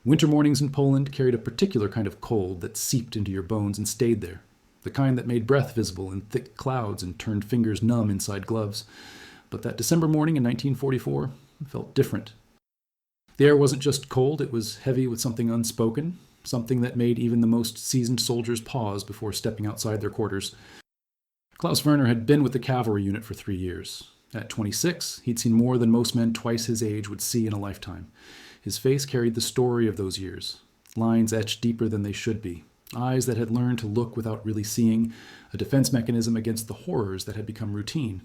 Winter mornings in Poland carried a particular kind of cold that seeped into your bones and stayed there, the kind that made breath visible in thick clouds and turned fingers numb inside gloves. But that December morning in 1944 felt different. The air wasn't just cold, it was heavy with something unspoken, something that made even the most seasoned soldiers pause before stepping outside their quarters. Klaus Werner had been with the Cavalry unit for 3 years. At 26, he'd seen more than most men twice his age would see in a lifetime. His face carried the story of those years, lines etched deeper than they should be, eyes that had learned to look without really seeing, a defense mechanism against the horrors that had become routine.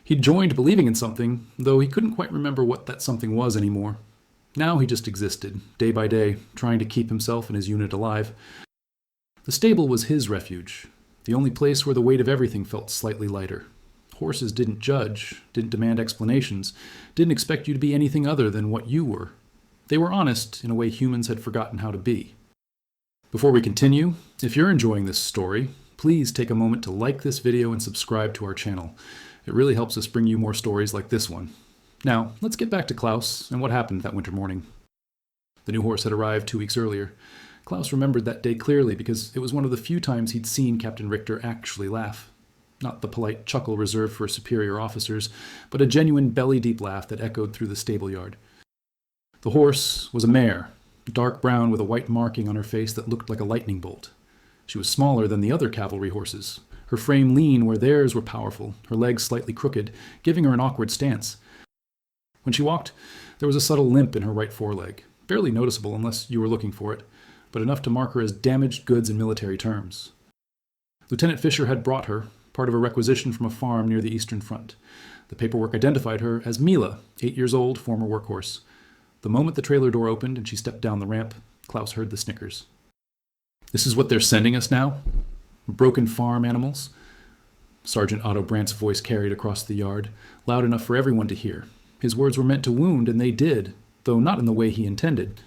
He'd joined believing in something, though he couldn't quite remember what that something was anymore. Now he just existed, day by day, trying to keep himself and his unit alive. The stable was his refuge, the only place where the weight of everything felt slightly lighter. Horses didn't judge, didn't demand explanations, didn't expect you to be anything other than what you were. They were honest in a way humans had forgotten how to be. Before we continue, if you're enjoying this story, please take a moment to like this video and subscribe to our channel. It really helps us bring you more stories like this one. Now, let's get back to Klaus and what happened that winter morning. The new horse had arrived 2 weeks earlier. Klaus remembered that day clearly because it was one of the few times he'd seen Captain Richter actually laugh. Not the polite chuckle reserved for superior officers, but a genuine belly-deep laugh that echoed through the stable yard. The horse was a mare, dark brown with a white marking on her face that looked like a lightning bolt. She was smaller than the other cavalry horses, her frame lean where theirs were powerful, her legs slightly crooked, giving her an awkward stance. When she walked, there was a subtle limp in her right foreleg, barely noticeable unless you were looking for it, but enough to mark her as damaged goods in military terms. Lieutenant Fisher had brought her, part of a requisition from a farm near the Eastern Front. The paperwork identified her as Mila, 8 years old, former workhorse. The moment the trailer door opened and she stepped down the ramp, Klaus heard the snickers. "This is what they're sending us now? Broken farm animals?" Sergeant Otto Brandt's voice carried across the yard, loud enough for everyone to hear. His words were meant to wound, and they did, though not in the way he intended.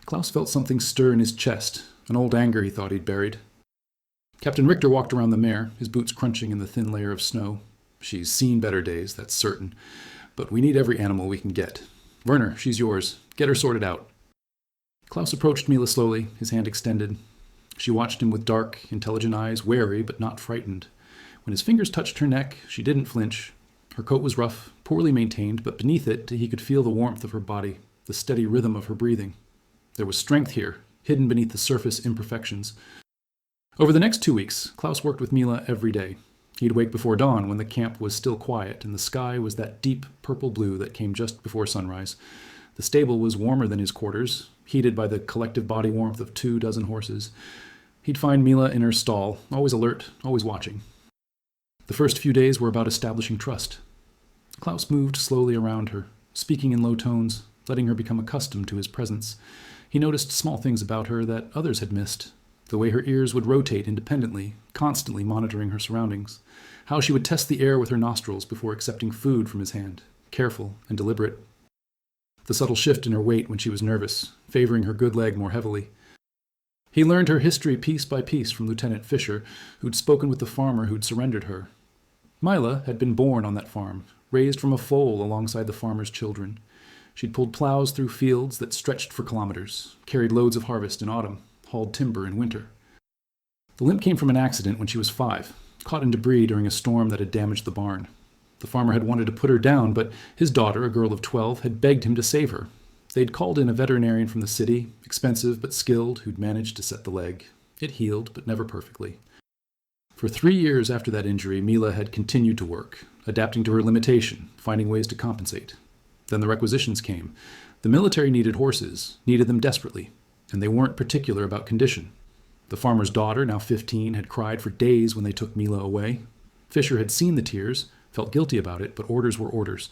Klaus felt something stir in his chest, an old anger he thought he'd buried. Captain Richter walked around the mare, his boots crunching in the thin layer of snow. "She's seen better days, that's certain. But we need every animal we can get. Werner, she's yours. Get her sorted out." Klaus approached Mila slowly, his hand extended. She watched him with dark, intelligent eyes, wary but not frightened. When his fingers touched her neck, she didn't flinch. Her coat was rough, poorly maintained, but beneath it he could feel the warmth of her body, the steady rhythm of her breathing. There was strength here, hidden beneath the surface imperfections. Over the next 2 weeks, Klaus worked with Mila every day. He'd wake before dawn when the camp was still quiet and the sky was that deep purple blue that came just before sunrise. The stable was warmer than his quarters, heated by the collective body warmth of 24 horses. He'd find Mila in her stall, always alert, always watching. The first few days were about establishing trust. Klaus moved slowly around her, speaking in low tones, letting her become accustomed to his presence. He noticed small things about her that others had missed. The way her ears would rotate independently, constantly monitoring her surroundings. How she would test the air with her nostrils before accepting food from his hand, careful and deliberate. The subtle shift in her weight when she was nervous, favoring her good leg more heavily. He learned her history piece by piece from Lieutenant Fisher, who'd spoken with the farmer who'd surrendered her. Mila had been born on that farm, raised from a foal alongside the farmer's children. She'd pulled plows through fields that stretched for kilometers, carried loads of harvest in autumn, hauled timber in winter. The limp came from an accident when she was 5, caught in debris during a storm that had damaged the barn. The farmer had wanted to put her down, but his daughter, a girl of 12, had begged him to save her. They'd called in a veterinarian from the city, expensive but skilled, who'd managed to set the leg. It healed, but never perfectly. For 3 years after that injury, Mila had continued to work, adapting to her limitation, finding ways to compensate. Then the requisitions came. The military needed horses, needed them desperately, and they weren't particular about condition. The farmer's daughter, now 15, had cried for days when they took Mila away. Fisher had seen the tears, felt guilty about it, but orders were orders.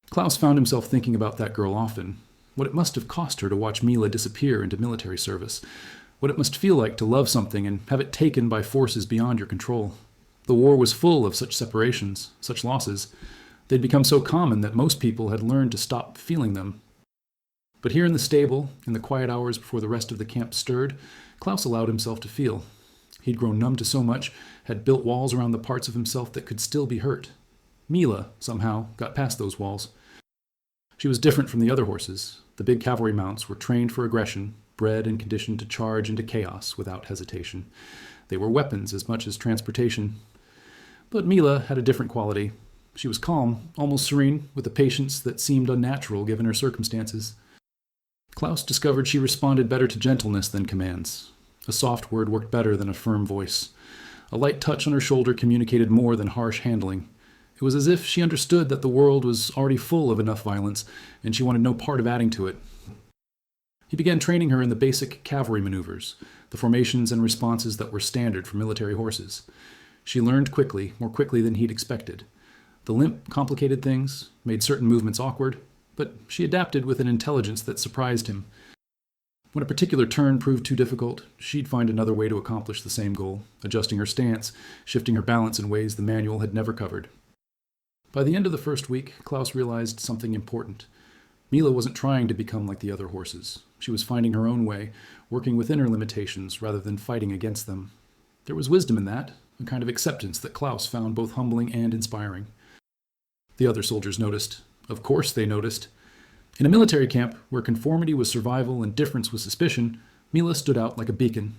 Klaus found himself thinking about that girl often, what it must have cost her to watch Mila disappear into military service, what it must feel like to love something and have it taken by forces beyond your control. The war was full of such separations, such losses. They'd become so common that most people had learned to stop feeling them. But here in the stable, in the quiet hours before the rest of the camp stirred, Klaus allowed himself to feel. He'd grown numb to so much, had built walls around the parts of himself that could still be hurt. Mila, somehow, got past those walls. She was different from the other horses. The big cavalry mounts were trained for aggression, bred and conditioned to charge into chaos without hesitation. They were weapons as much as transportation. But Mila had a different quality. She was calm, almost serene, with a patience that seemed unnatural given her circumstances. Klaus discovered she responded better to gentleness than commands. A soft word worked better than a firm voice. A light touch on her shoulder communicated more than harsh handling. It was as if she understood that the world was already full of enough violence, and she wanted no part of adding to it. He began training her in the basic cavalry maneuvers, the formations and responses that were standard for military horses. She learned quickly, more quickly than he'd expected. The limp complicated things, made certain movements awkward, but she adapted with an intelligence that surprised him. When a particular turn proved too difficult, she'd find another way to accomplish the same goal, adjusting her stance, shifting her balance in ways the manual had never covered. By the end of the first week, Klaus realized something important. Mila wasn't trying to become like the other horses. She was finding her own way, working within her limitations rather than fighting against them. There was wisdom in that, a kind of acceptance that Klaus found both humbling and inspiring. The other soldiers noticed. Of course they noticed. In a military camp, where conformity was survival and difference was suspicion, Mila stood out like a beacon.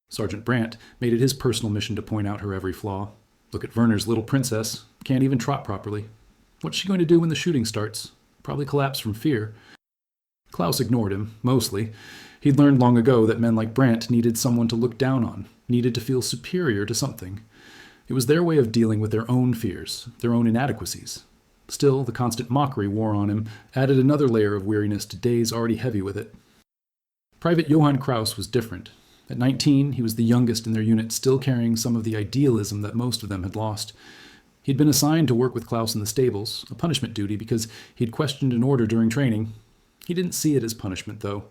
Sergeant Brandt made it his personal mission to point out her every flaw. Look at Werner's little princess. Can't even trot properly. What's she going to do when the shooting starts? Probably collapse from fear. Klaus ignored him, mostly. He'd learned long ago that men like Brandt needed someone to look down on, needed to feel superior to something. It was their way of dealing with their own fears, their own inadequacies. Still, the constant mockery wore on him, added another layer of weariness to days already heavy with it. Private Johann Kraus was different. At 19, he was the youngest in their unit, still carrying some of the idealism that most of them had lost. He'd been assigned to work with Klaus in the stables, a punishment duty because he'd questioned an order during training. He didn't see it as punishment, though.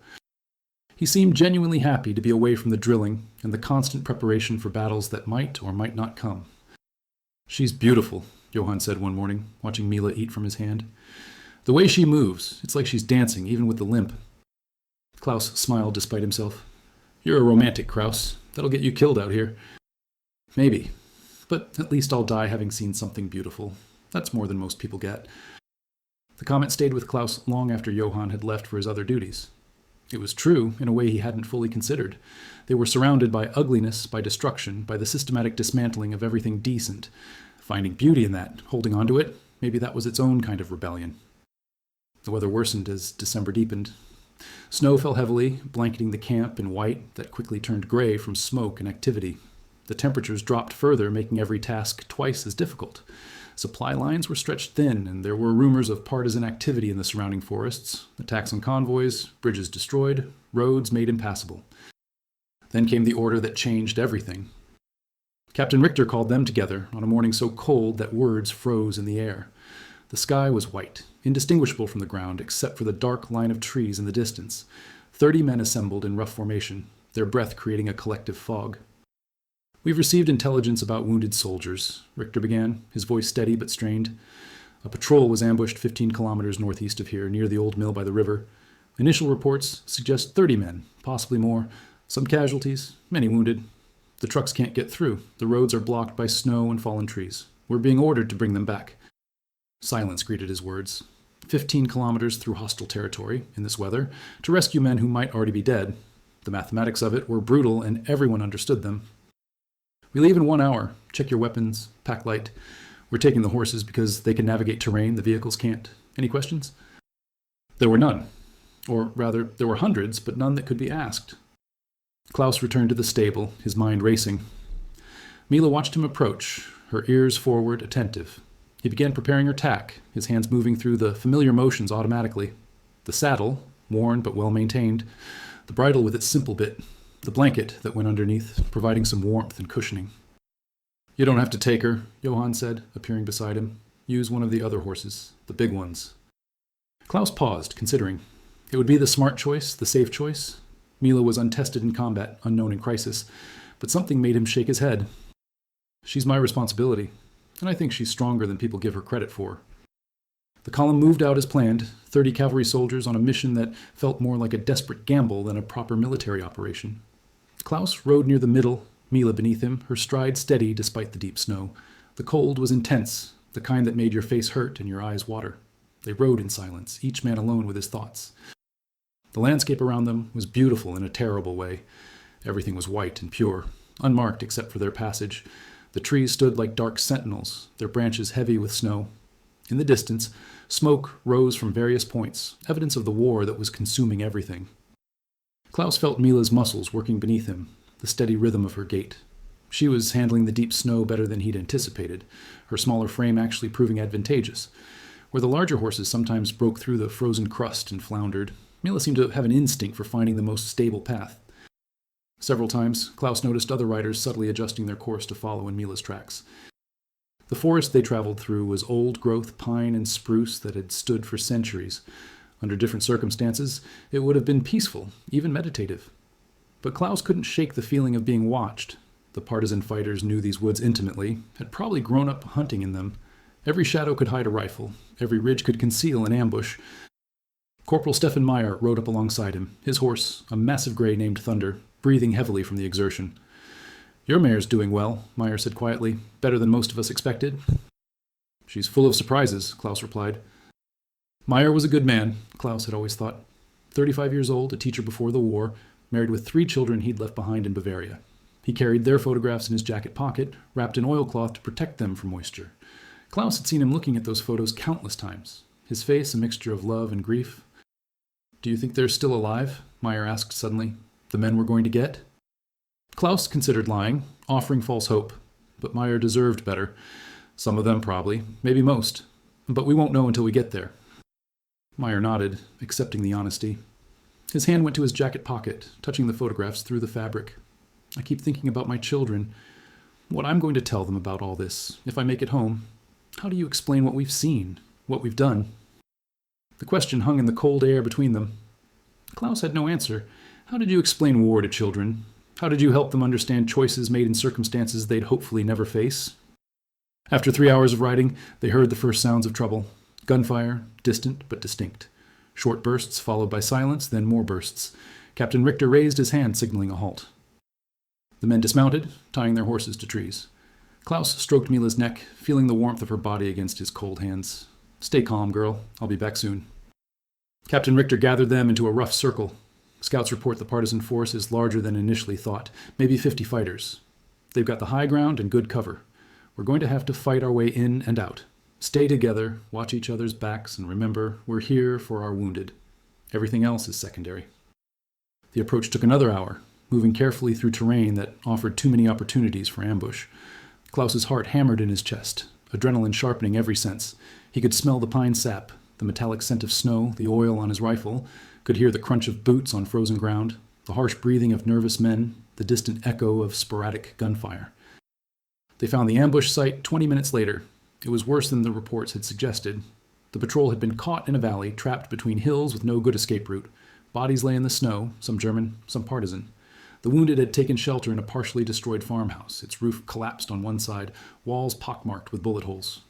He seemed genuinely happy to be away from the drilling and the constant preparation for battles that might or might not come. "She's beautiful," Johann said one morning, watching Mila eat from his hand. "The way she moves, it's like she's dancing, even with the limp." Klaus smiled despite himself. "You're a romantic, Kraus. That'll get you killed out here." "Maybe. But at least I'll die having seen something beautiful. That's more than most people get." The comment stayed with Klaus long after Johann had left for his other duties. It was true in a way he hadn't fully considered. They were surrounded by ugliness, by destruction, by the systematic dismantling of everything decent. Finding beauty in that, holding on to it, maybe that was its own kind of rebellion. The weather worsened as December deepened. Snow fell heavily, blanketing the camp in white that quickly turned gray from smoke and activity. The temperatures dropped further, making every task twice as difficult. Supply lines were stretched thin, and there were rumors of partisan activity in the surrounding forests, attacks on convoys, bridges destroyed, roads made impassable. Then came the order that changed everything. Captain Richter called them together on a morning so cold that words froze in the air. The sky was white, indistinguishable from the ground except for the dark line of trees in the distance. 30 men assembled in rough formation, their breath creating a collective fog. "We've received intelligence about wounded soldiers," Richter began, his voice steady but strained. "A patrol was ambushed 15 kilometers northeast of here, near the old mill by the river. Initial reports suggest 30 men, possibly more. Some casualties, many wounded. The trucks can't get through. The roads are blocked by snow and fallen trees. We're being ordered to bring them back." Silence greeted his words. 15 kilometers through hostile territory, in this weather, to rescue men who might already be dead. The mathematics of it were brutal, and everyone understood them. "We leave in 1 hour. Check your weapons, pack light. We're taking the horses because they can navigate terrain the vehicles can't. Any questions?" There were none. Or rather, there were hundreds, but none that could be asked. Klaus returned to the stable, his mind racing. Mila watched him approach, her ears forward, attentive. He began preparing her tack, his hands moving through the familiar motions automatically. The saddle, worn but well maintained, the bridle with its simple bit, the blanket that went underneath, providing some warmth and cushioning. "You don't have to take her," Johann said, appearing beside him. "Use one of the other horses, the big ones." Klaus paused, considering. It would be the smart choice, the safe choice. Mila was untested in combat, unknown in crisis, but something made him shake his head. "She's my responsibility, and I think she's stronger than people give her credit for." The column moved out as planned, 30 cavalry soldiers on a mission that felt more like a desperate gamble than a proper military operation. Klaus rode near the middle, Mila beneath him, her stride steady despite the deep snow. The cold was intense, the kind that made your face hurt and your eyes water. They rode in silence, each man alone with his thoughts. The landscape around them was beautiful in a terrible way. Everything was white and pure, unmarked except for their passage. The trees stood like dark sentinels, their branches heavy with snow. In the distance, smoke rose from various points, evidence of the war that was consuming everything. Klaus felt Mila's muscles working beneath him, the steady rhythm of her gait. She was handling the deep snow better than he'd anticipated, her smaller frame actually proving advantageous. Where the larger horses sometimes broke through the frozen crust and floundered, Mila seemed to have an instinct for finding the most stable path. Several times, Klaus noticed other riders subtly adjusting their course to follow in Mila's tracks. The forest they traveled through was old-growth pine and spruce that had stood for centuries. Under different circumstances, it would have been peaceful, even meditative. But Klaus couldn't shake the feeling of being watched. The partisan fighters knew these woods intimately, had probably grown up hunting in them. Every shadow could hide a rifle, every ridge could conceal an ambush. Corporal Stefan Meyer rode up alongside him, his horse, a massive gray named Thunder, breathing heavily from the exertion. "Your mare's doing well," Meyer said quietly. "Better than most of us expected." "She's full of surprises," Klaus replied. Meyer was a good man, Klaus had always thought. 35 years old, a teacher before the war, married with 3 children he'd left behind in Bavaria. He carried their photographs in his jacket pocket, wrapped in oilcloth to protect them from moisture. Klaus had seen him looking at those photos countless times, his face a mixture of love and grief. "Do you think they're still alive?" Meyer asked suddenly. "The men we're going to get?" Klaus considered lying, offering false hope, but Meyer deserved better. "Some of them, probably, maybe most, but we won't know until we get there." Meyer nodded, accepting the honesty. His hand went to his jacket pocket, touching the photographs through the fabric. "I keep thinking about my children, what I'm going to tell them about all this, if I make it home. How do you explain what we've seen, what we've done?" The question hung in the cold air between them. Klaus had no answer. How did you explain war to children? How did you help them understand choices made in circumstances they'd hopefully never face? After 3 hours of riding, they heard the first sounds of trouble. Gunfire, distant but distinct. Short bursts followed by silence, then more bursts. Captain Richter raised his hand, signaling a halt. The men dismounted, tying their horses to trees. Klaus stroked Mila's neck, feeling the warmth of her body against his cold hands. "Stay calm, girl. I'll be back soon." Captain Richter gathered them into a rough circle. Scouts report the partisan force is larger than initially thought, maybe 50 fighters. "They've got the high ground and good cover. We're going to have to fight our way in and out. Stay together, watch each other's backs, and remember, we're here for our wounded. Everything else is secondary." The approach took another hour, moving carefully through terrain that offered too many opportunities for ambush. Klaus's heart hammered in his chest, adrenaline sharpening every sense. He could smell the pine sap, the metallic scent of snow, the oil on his rifle, could hear the crunch of boots on frozen ground, the harsh breathing of nervous men, the distant echo of sporadic gunfire. They found the ambush site 20 minutes later. It was worse than the reports had suggested. The patrol had been caught in a valley, trapped between hills with no good escape route. Bodies lay in the snow, some German, some partisan. The wounded had taken shelter in a partially destroyed farmhouse, its roof collapsed on one side, walls pockmarked with bullet holes.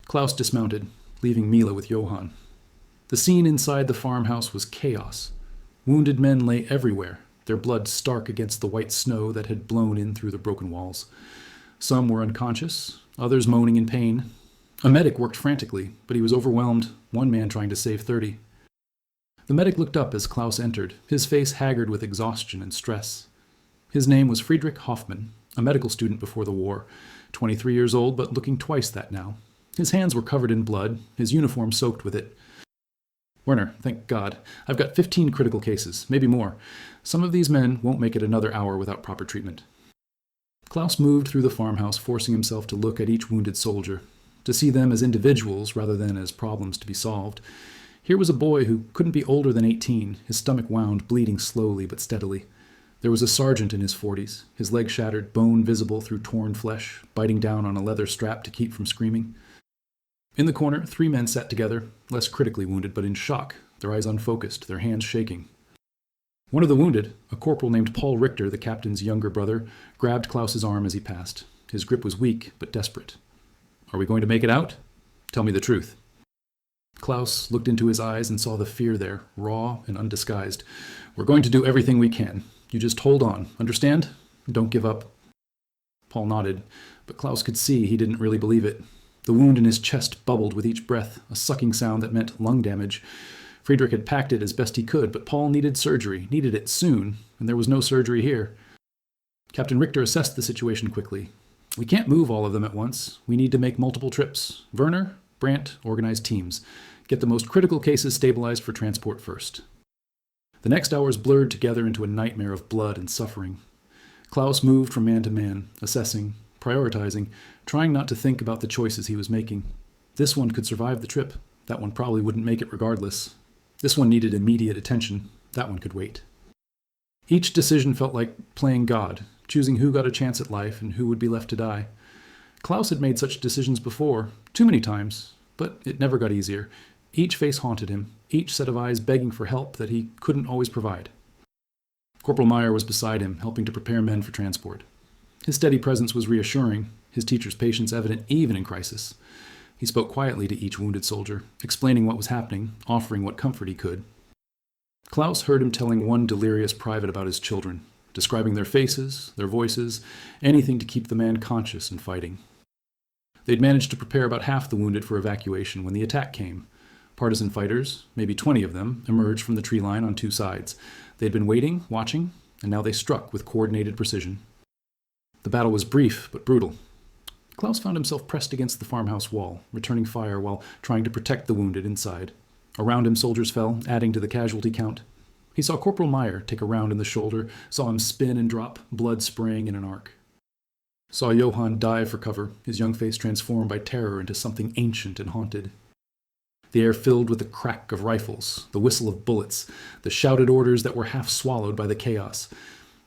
Klaus dismounted, leaving Mila with Johann. The scene inside the farmhouse was chaos. Wounded men lay everywhere, their blood stark against the white snow that had blown in through the broken walls. Some were unconscious, others moaning in pain. A medic worked frantically, but he was overwhelmed, one man trying to save 30. The medic looked up as Klaus entered, his face haggard with exhaustion and stress. His name was Friedrich Hoffmann, a medical student before the war, 23 years old but looking twice that now. His hands were covered in blood, his uniform soaked with it. "Werner, thank God. I've got 15 critical cases, maybe more. Some of these men won't make it another hour without proper treatment." Klaus moved through the farmhouse, forcing himself to look at each wounded soldier, to see them as individuals rather than as problems to be solved. Here was a boy who couldn't be older than 18, his stomach wound, bleeding slowly but steadily. There was a sergeant in his 40s, his leg shattered, bone visible through torn flesh, biting down on a leather strap to keep from screaming. In the corner, 3 men sat together, less critically wounded but in shock, their eyes unfocused, their hands shaking. One of the wounded, a corporal named Paul Richter, the captain's younger brother, grabbed Klaus's arm as he passed. His grip was weak but desperate. "Are we going to make it out? Tell me the truth." Klaus looked into his eyes and saw the fear there, raw and undisguised. "We're going to do everything we can. You just hold on, understand? Don't give up." Paul nodded, but Klaus could see he didn't really believe it. The wound in his chest bubbled with each breath, a sucking sound that meant lung damage. Friedrich had packed it as best he could, but Paul needed surgery, needed it soon, and there was no surgery here. Captain Richter assessed the situation quickly. We can't move all of them at once. We need to make multiple trips. Werner, Brandt, organize teams. Get the most critical cases stabilized for transport first. The next hours blurred together into a nightmare of blood and suffering. Klaus moved from man to man, assessing, prioritizing, trying not to think about the choices he was making. This one could survive the trip. That one probably wouldn't make it regardless. This one needed immediate attention. That one could wait. Each decision felt like playing God, choosing who got a chance at life and who would be left to die. Klaus had made such decisions before, too many times, but it never got easier. Each face haunted him, each set of eyes begging for help that he couldn't always provide. Corporal Meyer was beside him, helping to prepare men for transport. His steady presence was reassuring, his teacher's patience evident even in crisis. He spoke quietly to each wounded soldier, explaining what was happening, offering what comfort he could. Klaus heard him telling one delirious private about his children, describing their faces, their voices, anything to keep the man conscious and fighting. They'd managed to prepare about half the wounded for evacuation when the attack came. Partisan fighters, maybe 20 of them, emerged from the tree line on two sides. They'd been waiting, watching, and now they struck with coordinated precision. The battle was brief but brutal. Klaus found himself pressed against the farmhouse wall, returning fire while trying to protect the wounded inside. Around him soldiers fell, adding to the casualty count. He saw Corporal Meyer take a round in the shoulder, saw him spin and drop, blood spraying in an arc. Saw Johann dive for cover, his young face transformed by terror into something ancient and haunted. The air filled with the crack of rifles, the whistle of bullets, the shouted orders that were half swallowed by the chaos.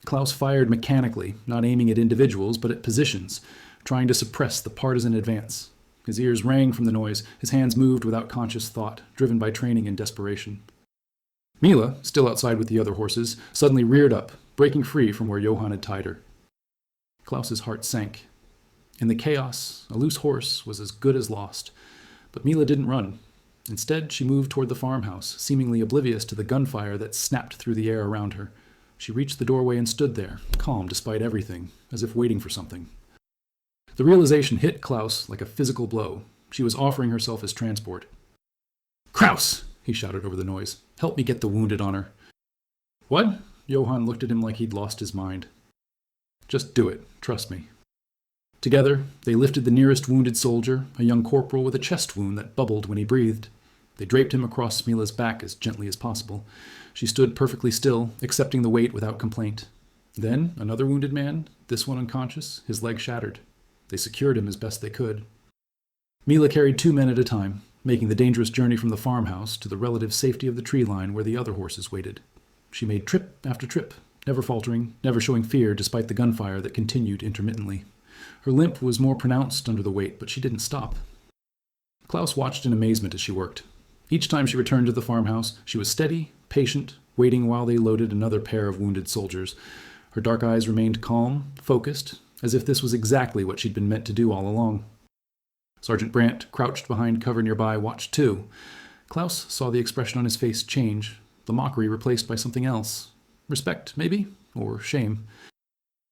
Klaus fired mechanically, not aiming at individuals, but at positions, trying to suppress the partisan advance. His ears rang from the noise, his hands moved without conscious thought, driven by training and desperation. Mila, still outside with the other horses, suddenly reared up, breaking free from where Johann had tied her. Klaus's heart sank. In the chaos, a loose horse was as good as lost, but Mila didn't run. Instead, she moved toward the farmhouse, seemingly oblivious to the gunfire that snapped through the air around her. She reached the doorway and stood there, calm despite everything, as if waiting for something. The realization hit Klaus like a physical blow. She was offering herself as transport. "Kraus!" he shouted over the noise. "Help me get the wounded on her." "What?" Johann looked at him like he'd lost his mind. "Just do it. Trust me." Together, they lifted the nearest wounded soldier, a young corporal with a chest wound that bubbled when he breathed. They draped him across Mila's back as gently as possible. She stood perfectly still, accepting the weight without complaint. Then, another wounded man, this one unconscious, his leg shattered. They secured him as best they could. Mila carried 2 men at a time, making the dangerous journey from the farmhouse to the relative safety of the tree line where the other horses waited. She made trip after trip, never faltering, never showing fear despite the gunfire that continued intermittently. Her limp was more pronounced under the weight, but she didn't stop. Klaus watched in amazement as she worked. Each time she returned to the farmhouse, she was steady, patient, waiting while they loaded another pair of wounded soldiers. Her dark eyes remained calm, focused, as if this was exactly what she'd been meant to do all along. Sergeant Brandt, crouched behind cover nearby, watched too. Klaus saw the expression on his face change, the mockery replaced by something else. Respect, maybe, or shame.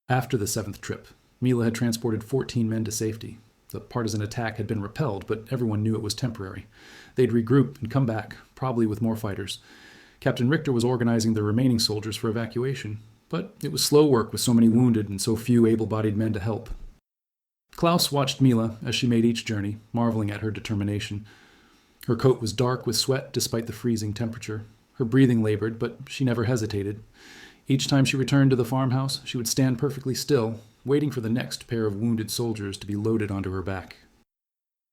After the 7th trip, Mila had transported 14 men to safety. The partisan attack had been repelled, but everyone knew it was temporary. They'd regroup and come back, probably with more fighters. Captain Richter was organizing the remaining soldiers for evacuation, but it was slow work with so many wounded and so few able-bodied men to help. Klaus watched Mila as she made each journey, marveling at her determination. Her coat was dark with sweat despite the freezing temperature. Her breathing labored, but she never hesitated. Each time she returned to the farmhouse, she would stand perfectly still, waiting for the next pair of wounded soldiers to be loaded onto her back.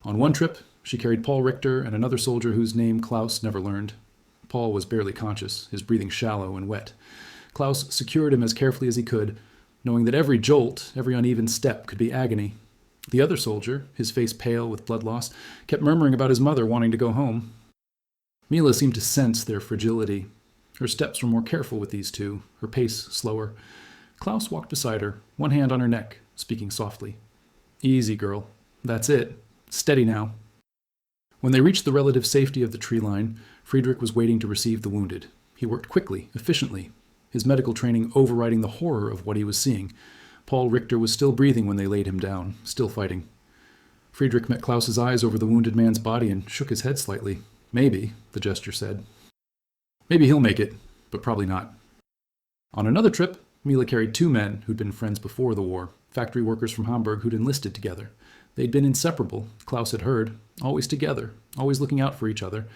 On one trip, she carried Paul Richter and another soldier whose name Klaus never learned. Paul was barely conscious, his breathing shallow and wet. Klaus secured him as carefully as he could, knowing that every jolt, every uneven step could be agony. The other soldier, his face pale with blood loss, kept murmuring about his mother wanting to go home. Mila seemed to sense their fragility. Her steps were more careful with these two, her pace slower. Klaus walked beside her, one hand on her neck, speaking softly. "Easy, girl. That's it. Steady now." When they reached the relative safety of the tree line, Friedrich was waiting to receive the wounded. He worked quickly, efficiently, his medical training overriding the horror of what he was seeing. Paul Richter was still breathing when they laid him down, still fighting. Friedrich met Klaus's eyes over the wounded man's body and shook his head slightly. Maybe, the gesture said. Maybe he'll make it, but probably not. On another trip, Mila carried 2 men who'd been friends before the war, factory workers from Hamburg who'd enlisted together. They'd been inseparable, Klaus had heard, always together, always looking out for each other.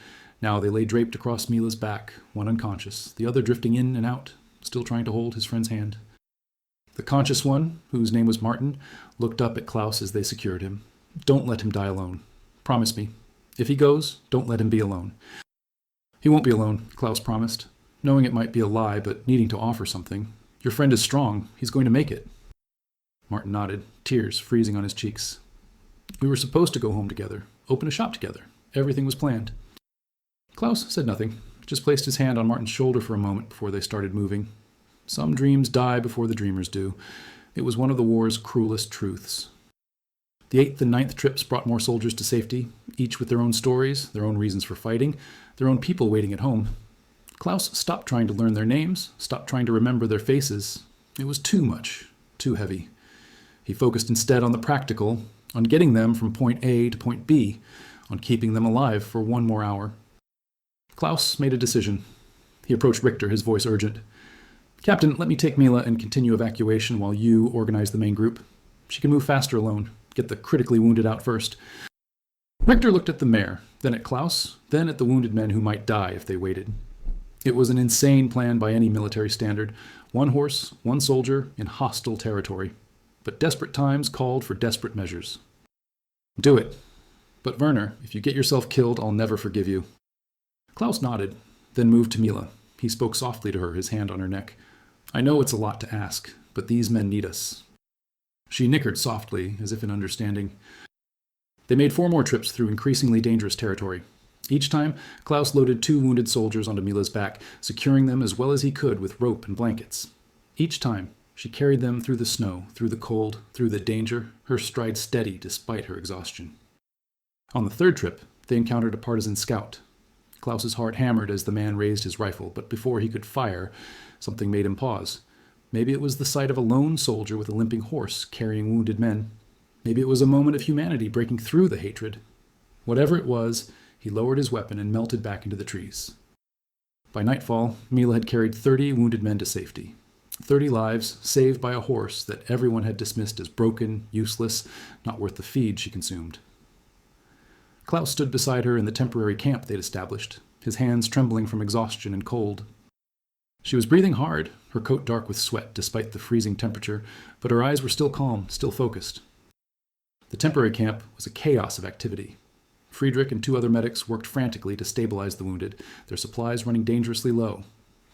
Now they lay draped across Mila's back, one unconscious, the other drifting in and out, still trying to hold his friend's hand. The conscious one, whose name was Martin, looked up at Klaus as they secured him. Don't let him die alone. Promise me. If he goes, don't let him be alone. He won't be alone, Klaus promised, knowing it might be a lie, but needing to offer something. Your friend is strong. He's going to make it. Martin nodded, tears freezing on his cheeks. We were supposed to go home together, open a shop together. Everything was planned. Klaus said nothing, just placed his hand on Martin's shoulder for a moment before they started moving. Some dreams die before the dreamers do. It was one of the war's cruelest truths. The 8th and 9th trips brought more soldiers to safety, each with their own stories, their own reasons for fighting, their own people waiting at home. Klaus stopped trying to learn their names, stopped trying to remember their faces. It was too much, too heavy. He focused instead on the practical, on getting them from point A to point B, on keeping them alive for 1 more hour. Klaus made a decision. He approached Richter, his voice urgent. Captain, let me take Mila and continue evacuation while you organize the main group. She can move faster alone. Get the critically wounded out first. Richter looked at the mayor, then at Klaus, then at the wounded men who might die if they waited. It was an insane plan by any military standard. 1 horse, 1 soldier, in hostile territory. But desperate times called for desperate measures. Do it. But Werner, if you get yourself killed, I'll never forgive you. Klaus nodded, then moved to Mila. He spoke softly to her, his hand on her neck. I know it's a lot to ask, but these men need us. She nickered softly, as if in understanding. They made 4 more trips through increasingly dangerous territory. Each time, Klaus loaded 2 wounded soldiers onto Mila's back, securing them as well as he could with rope and blankets. Each time, she carried them through the snow, through the cold, through the danger, her stride steady despite her exhaustion. On the 3rd trip, they encountered a partisan scout. Klaus's heart hammered as the man raised his rifle, but before he could fire, something made him pause. Maybe it was the sight of a lone soldier with a limping horse carrying wounded men. Maybe it was a moment of humanity breaking through the hatred. Whatever it was, he lowered his weapon and melted back into the trees. By nightfall, Mila had carried 30 wounded men to safety. 30 lives saved by a horse that everyone had dismissed as broken, useless, not worth the feed she consumed. Klaus stood beside her in the temporary camp they'd established, his hands trembling from exhaustion and cold. She was breathing hard, her coat dark with sweat despite the freezing temperature, but her eyes were still calm, still focused. The temporary camp was a chaos of activity. Friedrich and 2 other medics worked frantically to stabilize the wounded, their supplies running dangerously low.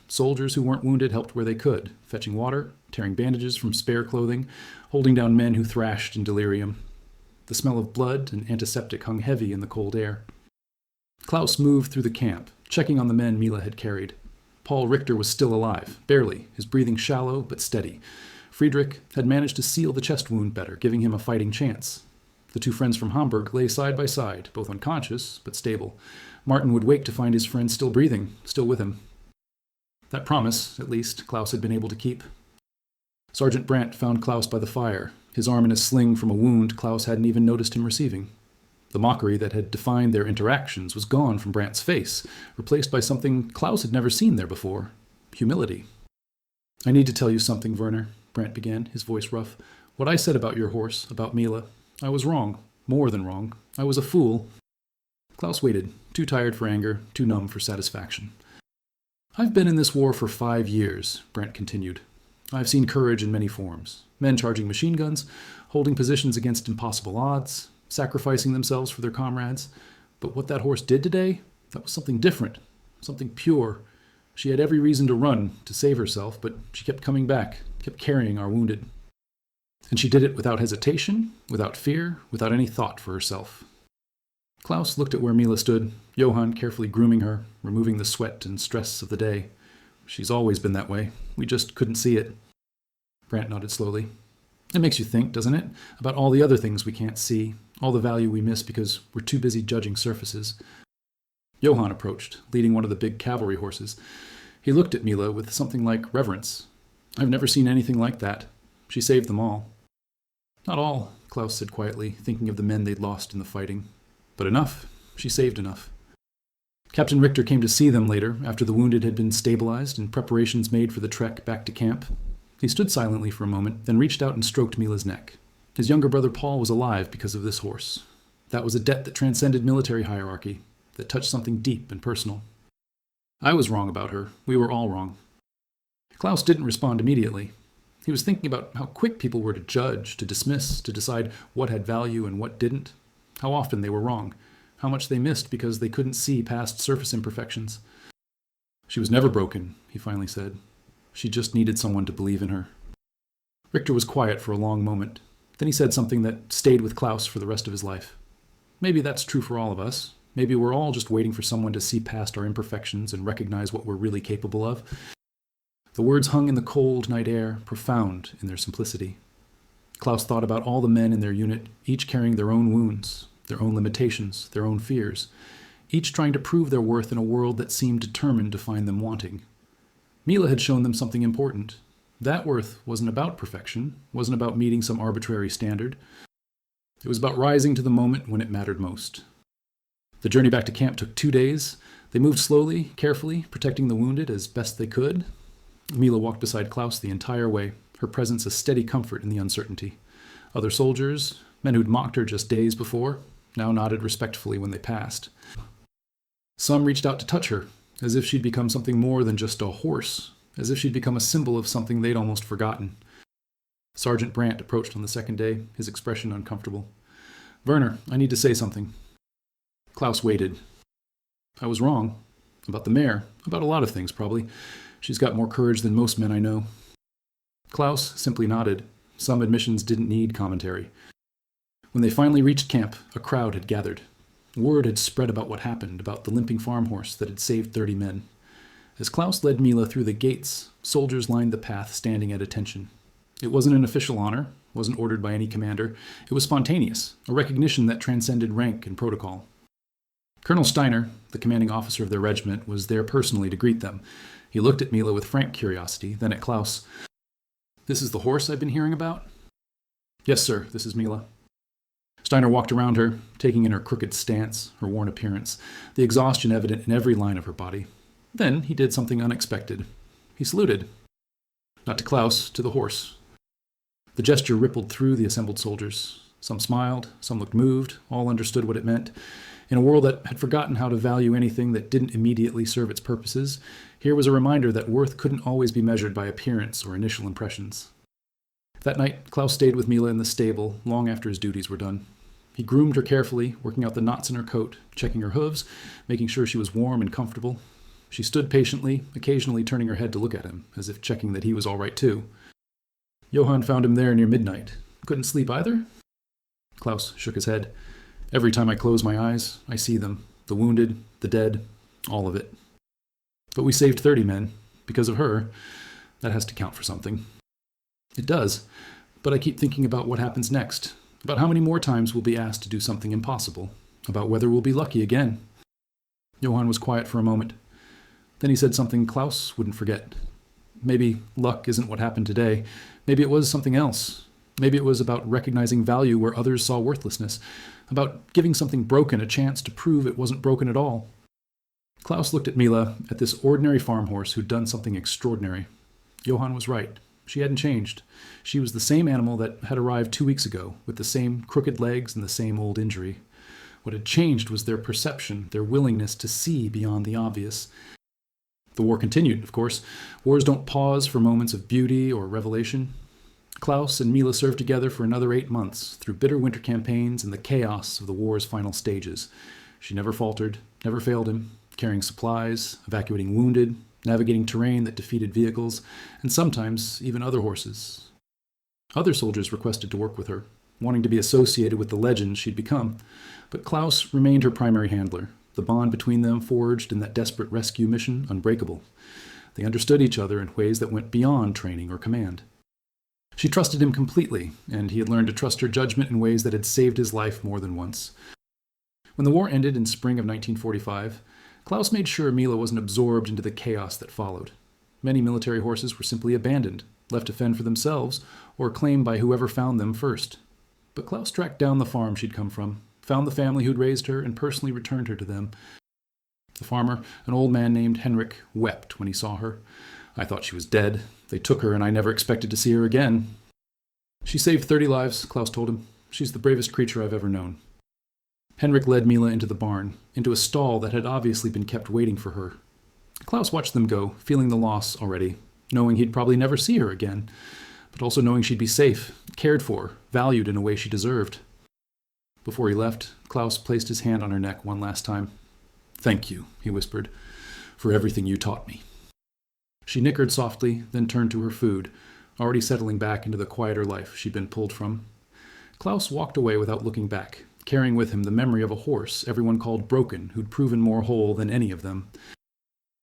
Soldiers who weren't wounded helped where they could, fetching water, tearing bandages from spare clothing, holding down men who thrashed in delirium. The smell of blood and antiseptic hung heavy in the cold air. Klaus moved through the camp, checking on the men Mila had carried. Paul Richter was still alive, barely, his breathing shallow but steady. Friedrich had managed to seal the chest wound better, giving him a fighting chance. The 2 friends from Hamburg lay side by side, both unconscious but stable. Martin would wake to find his friend still breathing, still with him. That promise, at least, Klaus had been able to keep. Sergeant Brandt found Klaus by the fire, his arm in a sling from a wound Klaus hadn't even noticed him receiving. The mockery that had defined their interactions was gone from Brandt's face, replaced by something Klaus had never seen there before: humility. I need to tell you something, Werner, Brandt began, his voice rough. What I said about your horse, about Mila, I was wrong, more than wrong. I was a fool. Klaus waited, too tired for anger, too numb for satisfaction. I've been in this war for 5 years, Brandt continued. I've seen courage in many forms. Men charging machine guns, holding positions against impossible odds, sacrificing themselves for their comrades. But what that horse did today, that was something different, something pure. She had every reason to run, to save herself, but she kept coming back, kept carrying our wounded. And she did it without hesitation, without fear, without any thought for herself. Klaus looked at where Mila stood, Johann carefully grooming her, removing the sweat and stress of the day. She's always been that way. We just couldn't see it. Brandt nodded slowly. It makes you think, doesn't it, about all the other things we can't see, all the value we miss because we're too busy judging surfaces. Johann approached, leading one of the big cavalry horses. He looked at Mila with something like reverence. I've never seen anything like that. She saved them all. Not all, Klaus said quietly, thinking of the men they'd lost in the fighting. But enough. She saved enough. Captain Richter came to see them later, after the wounded had been stabilized and preparations made for the trek back to camp. He stood silently for a moment, then reached out and stroked Mila's neck. His younger brother Paul was alive because of this horse. That was a debt that transcended military hierarchy, that touched something deep and personal. I was wrong about her. We were all wrong. Klaus didn't respond immediately. He was thinking about how quick people were to judge, to dismiss, to decide what had value and what didn't, how often they were wrong, how much they missed because they couldn't see past surface imperfections. She was never broken, he finally said. She just needed someone to believe in her. Richter was quiet for a long moment. Then he said something that stayed with Klaus for the rest of his life. Maybe that's true for all of us. Maybe we're all just waiting for someone to see past our imperfections and recognize what we're really capable of. The words hung in the cold night air, profound in their simplicity. Klaus thought about all the men in their unit, each carrying their own wounds, their own limitations, their own fears, each trying to prove their worth in a world that seemed determined to find them wanting. Mila had shown them something important. That worth wasn't about perfection, wasn't about meeting some arbitrary standard. It was about rising to the moment when it mattered most. The journey back to camp took 2 days. They moved slowly, carefully, protecting the wounded as best they could. Mila walked beside Klaus the entire way, her presence a steady comfort in the uncertainty. Other soldiers, men who'd mocked her just days before, now nodded respectfully when they passed. Some reached out to touch her, as if she'd become something more than just a horse, as if she'd become a symbol of something they'd almost forgotten. Sergeant Brandt approached on the second day, his expression uncomfortable. "Werner, I need to say something." Klaus waited. "I was wrong. About the mare. About a lot of things, probably. She's got more courage than most men I know." Klaus simply nodded. Some admissions didn't need commentary. When they finally reached camp, a crowd had gathered. Word had spread about what happened, about the limping farm horse that had saved 30 men. As Klaus led Mila through the gates, soldiers lined the path, standing at attention. It wasn't an official honor, wasn't ordered by any commander. It was spontaneous, a recognition that transcended rank and protocol. Colonel Steiner, the commanding officer of their regiment, was there personally to greet them. He looked at Mila with frank curiosity, then at Klaus. "This is the horse I've been hearing about?" "Yes, sir, this is Mila." Steiner walked around her, taking in her crooked stance, her worn appearance, the exhaustion evident in every line of her body. Then he did something unexpected. He saluted. Not to Klaus, to the horse. The gesture rippled through the assembled soldiers. Some smiled, some looked moved, all understood what it meant. In a world that had forgotten how to value anything that didn't immediately serve its purposes, here was a reminder that worth couldn't always be measured by appearance or initial impressions. That night, Klaus stayed with Mila in the stable long after his duties were done. He groomed her carefully, working out the knots in her coat, checking her hooves, making sure she was warm and comfortable. She stood patiently, occasionally turning her head to look at him, as if checking that he was all right too. Johann found him there near midnight. Couldn't sleep either? Klaus shook his head. "Every time I close my eyes, I see them. The wounded, the dead, all of it. But we saved 30 men. Because of her, that has to count for something." "It does. But I keep thinking about what happens next. About how many more times we'll be asked to do something impossible. About whether we'll be lucky again." Johann was quiet for a moment. Then he said something Klaus wouldn't forget. Maybe luck isn't what happened today. Maybe it was something else. Maybe it was about recognizing value where others saw worthlessness. About giving something broken a chance to prove it wasn't broken at all. Klaus looked at Mila, at this ordinary farm horse who'd done something extraordinary. Johann was right. She hadn't changed. She was the same animal that had arrived 2 weeks ago, with the same crooked legs and the same old injury. What had changed was their perception, their willingness to see beyond the obvious. The war continued, of course. Wars don't pause for moments of beauty or revelation. Klaus and Mila served together for another 8 months, through bitter winter campaigns and the chaos of the war's final stages. She never faltered, never failed him, carrying supplies, evacuating wounded, navigating terrain that defeated vehicles, and sometimes even other horses. Other soldiers requested to work with her, wanting to be associated with the legend she'd become, but Klaus remained her primary handler, the bond between them forged in that desperate rescue mission unbreakable. They understood each other in ways that went beyond training or command. She trusted him completely, and he had learned to trust her judgment in ways that had saved his life more than once. When the war ended in spring of 1945, Klaus made sure Mila wasn't absorbed into the chaos that followed. Many military horses were simply abandoned, left to fend for themselves, or claimed by whoever found them first. But Klaus tracked down the farm she'd come from, found the family who'd raised her, and personally returned her to them. The farmer, an old man named Henrik, wept when he saw her. I thought she was dead. They took her, and I never expected to see her again. She saved 30 lives, Klaus told him. She's the bravest creature I've ever known. Henrik led Mila into the barn, into a stall that had obviously been kept waiting for her. Klaus watched them go, feeling the loss already, knowing he'd probably never see her again, but also knowing she'd be safe, cared for, valued in a way she deserved. Before he left, Klaus placed his hand on her neck one last time. "Thank you," he whispered, "for everything you taught me." She nickered softly, then turned to her food, already settling back into the quieter life she'd been pulled from. Klaus walked away without looking back, carrying with him the memory of a horse everyone called Broken, who'd proven more whole than any of them.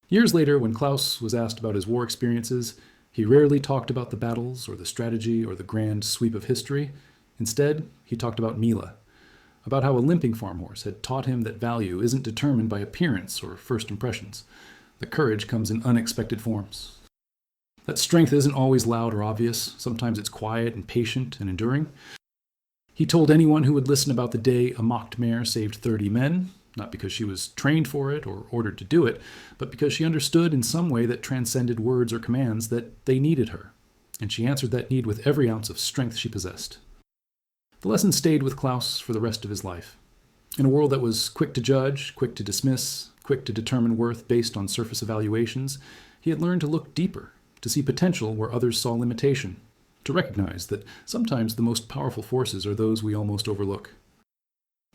Years later, when Klaus was asked about his war experiences, he rarely talked about the battles or the strategy or the grand sweep of history. Instead, he talked about Mila, about how a limping farm horse had taught him that value isn't determined by appearance or first impressions. That courage comes in unexpected forms. That strength isn't always loud or obvious. Sometimes it's quiet and patient and enduring. He told anyone who would listen about the day a mocked mare saved 30 men, not because she was trained for it or ordered to do it, but because she understood in some way that transcended words or commands that they needed her, and she answered that need with every ounce of strength she possessed. The lesson stayed with Klaus for the rest of his life. In a world that was quick to judge, quick to dismiss, quick to determine worth based on surface evaluations, he had learned to look deeper, to see potential where others saw limitation, to recognize that sometimes the most powerful forces are those we almost overlook.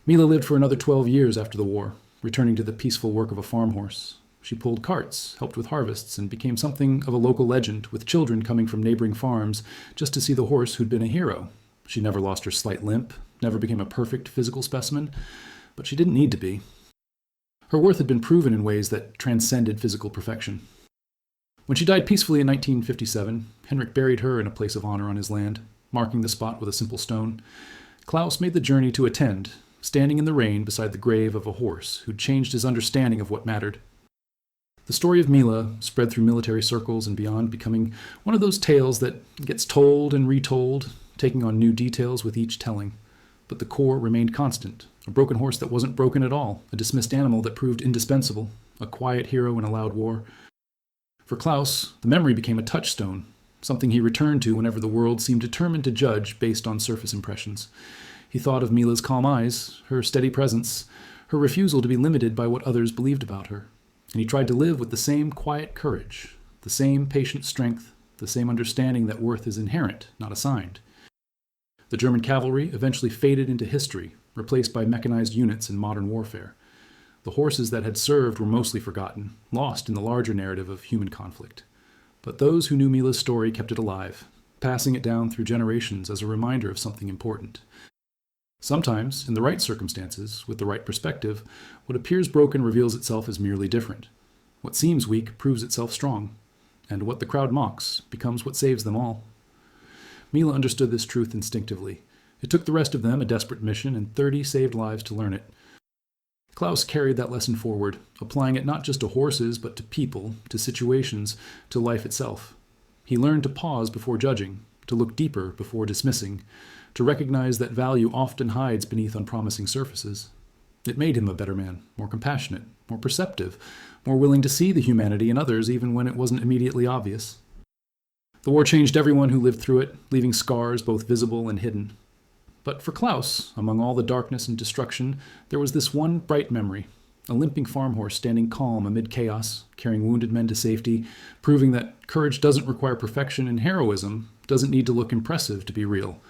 Mila lived for another 12 years after the war, returning to the peaceful work of a farm horse. She pulled carts, helped with harvests, and became something of a local legend, with children coming from neighboring farms just to see the horse who'd been a hero. She never lost her slight limp, never became a perfect physical specimen, but she didn't need to be. Her worth had been proven in ways that transcended physical perfection. When she died peacefully in 1957, Henrik buried her in a place of honor on his land, marking the spot with a simple stone. Klaus made the journey to attend, standing in the rain beside the grave of a horse who'd changed his understanding of what mattered. The story of Mila spread through military circles and beyond, becoming one of those tales that gets told and retold, taking on new details with each telling. But the core remained constant, a broken horse that wasn't broken at all, a dismissed animal that proved indispensable, a quiet hero in a loud war. For Klaus, the memory became a touchstone, something he returned to whenever the world seemed determined to judge based on surface impressions. He thought of Mila's calm eyes, her steady presence, her refusal to be limited by what others believed about her. And he tried to live with the same quiet courage, the same patient strength, the same understanding that worth is inherent, not assigned. The German cavalry eventually faded into history, replaced by mechanized units in modern warfare. The horses that had served were mostly forgotten, lost in the larger narrative of human conflict. But those who knew Mila's story kept it alive, passing it down through generations as a reminder of something important. Sometimes, in the right circumstances, with the right perspective, what appears broken reveals itself as merely different. What seems weak proves itself strong, and what the crowd mocks becomes what saves them all. Mila understood this truth instinctively. It took the rest of them a desperate mission and 30 saved lives to learn it. Klaus carried that lesson forward, applying it not just to horses, but to people, to situations, to life itself. He learned to pause before judging, to look deeper before dismissing, to recognize that value often hides beneath unpromising surfaces. It made him a better man, more compassionate, more perceptive, more willing to see the humanity in others even when it wasn't immediately obvious. The war changed everyone who lived through it, leaving scars both visible and hidden. But for Klaus, among all the darkness and destruction, there was this one bright memory, a limping farm horse standing calm amid chaos, carrying wounded men to safety, proving that courage doesn't require perfection and heroism doesn't need to look impressive to be real.